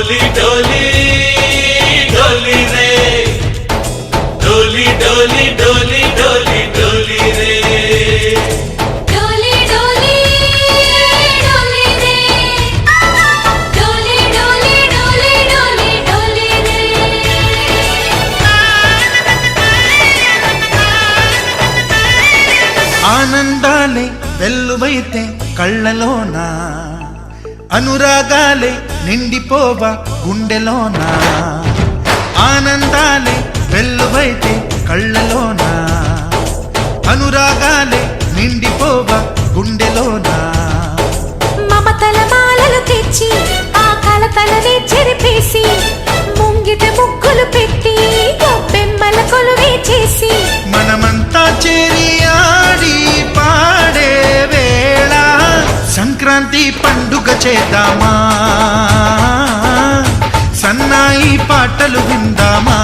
डोली डोली डोली रे डोली डोली डोली डोली डोली रे डोली डोली डोली रे डोली डोली डोली डोली डोली रे ఆనందాలే వెల్లువైతే కళ్ళలోన అనురాగాలే నిండిపోవా గుండెలోన ఆనందాలే వెల్లువైతే కళ్ళలోన అనురాగాలే నిండిపోవా గుండెలోన మమతల మాలలు తెచ్చి ఆ కలతలనే చెరిపేసి ముంగిట ముగ్గులు పెట్టి గొప్పెమ్మల కొలువే చేసి మనమంతా చేరి ఆడి పాడే వేళ సంక్రాంతి పండుగ చేద్దామా సన్నాయి పాటలు విందామా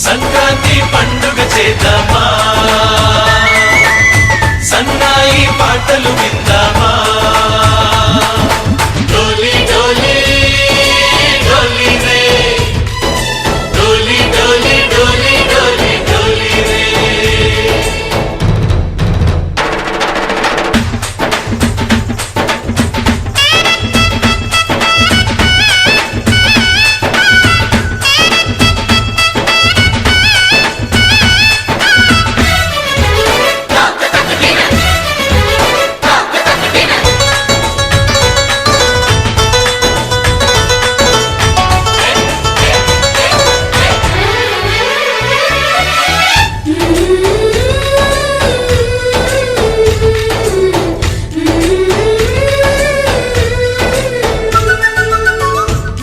సంక్రాంతి పండుగ చేద్దామా సన్నాయి పాటలు విందామా డోలి డోలి డోలి రే డోలి డోలి డోలి డోలి డోలి రే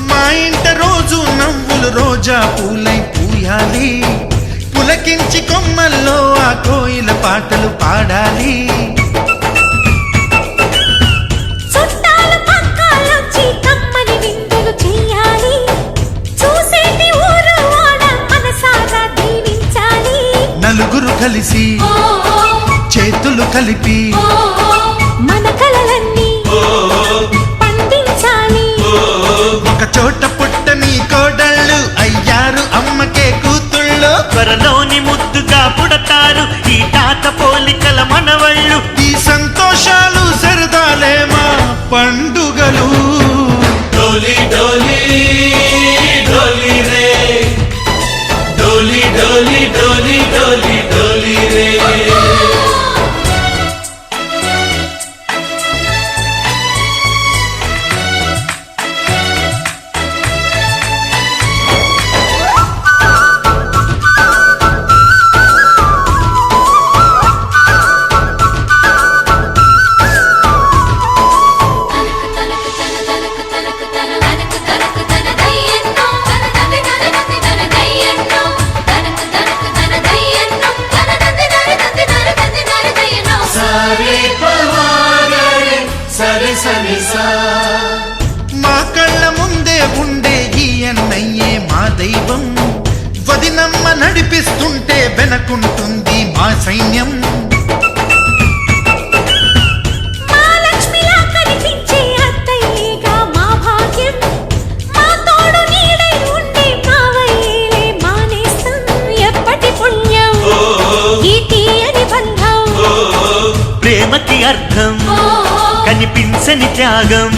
మా ఇంట రోజు నవ్వులు రోజా పూలై పూయాలి పులకించి కొమ్మల్లో ఆ కోయిల పాటలు పాడాలి చుట్టాలు పక్కాలొచ్చి కమ్మని విందులు చెయ్యాలి చూసేటి ఊరు వాడ మనసారా దీవించాలి నలుగురు కలిసి చేతులు కలిపి మన కలలన్నీ పండించాలి ఒక చోట పుట్టని కోడళ్ళు అయ్యారు అమ్మకే కూతుళ్ళు త్వరలోని ముద్దుగా పుడతారు ఈ తాత పోలికల మనవళ్ళు ఈ సంతోషాలు సరదాలే మా పండుగలు डोली डोली डोली रे डोली डोली डोली डोली डोली रे సరి సరి సా మా కళ్ళ ముందే ఉండే ఈ అన్నయ్యే మా దైవం వదినమ్మ నడిపిస్తుంటే వెనకుంటుంది మా సైన్యం మా లక్ష్మిలా కనిపించే అత్తయ్యేగా మా భాగ్యం మా తోడు నీడై ఉండే మావయ్యేలే మా నేస్తం ఎప్పటి పుణ్యం ఈ తీయని బంధం ప్రేమకి అర్థం కనిపించని త్యాగం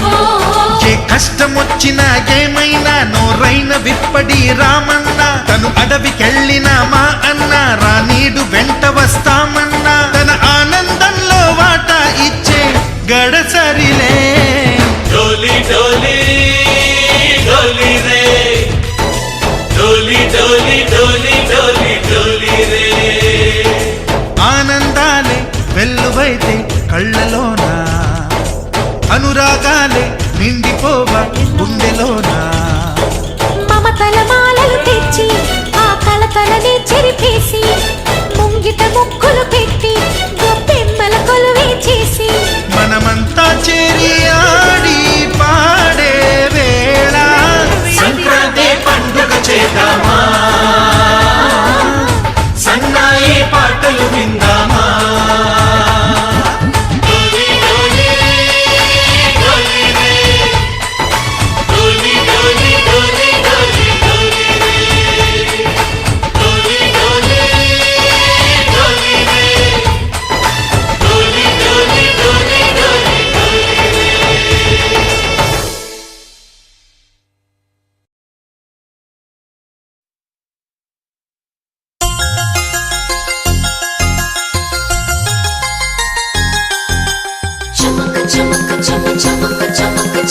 ఏ కష్టం వచ్చినా ఏమైనా నోరైన విప్పడి రామన్న తను అడవికెళ్ళిన మా అన్న రానీడు వెంట వస్తామన్నా తన ఆనందంలో వాటా ఇచ్చే గడసరిలే डोली डोली डोली रे डोली डोली डोली डोली डोली रे ఆనందాలే వెల్లువైతే కళ్ళలోన అనురాగాలే నిండిపోవా గుండెలోన మమతల మాలలు తెచ్చి ఆ కలతలనే చెరిపేసి ముంగిట ముగ్గులు పెట్టి గొప్పెమ్మల కొలువే చేసి మనమంతా చేరి ఆడి పాడే వేళ సంక్రాంతి పండుగ చేద్దామా సన్నాయి పాటలు విందామా డోలి డోలి డోలి రే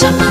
చెమ్మ